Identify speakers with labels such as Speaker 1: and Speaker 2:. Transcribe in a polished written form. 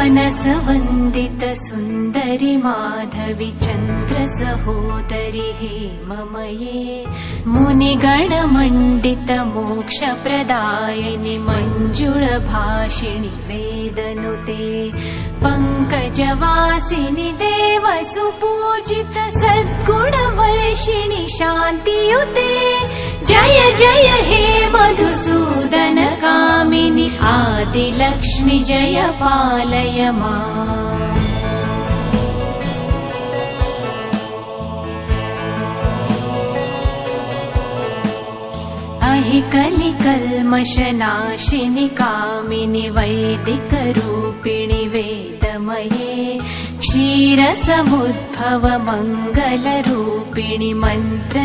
Speaker 1: मनसवन्दित सुन्दरि माधवि चन्द्र सहोदरि हेममये मुनिगणमण्डित मोक्षप्रदायिनि मञ्जुळ भाषिणि वेदनुते पङ्कजवासिनि देवसुपूजित सद्गुणवर्षिणि शान्तियुते जय जय हे मधुसूदन कामिनि आदिलक्ष्मि जय पालय माम्। अहिकलिकल्मषनाशिनि कामिनि वैदिकरूपिणि वेदमये क्षीरसमुद्भव मङ्गलरूपिणि मन्त्र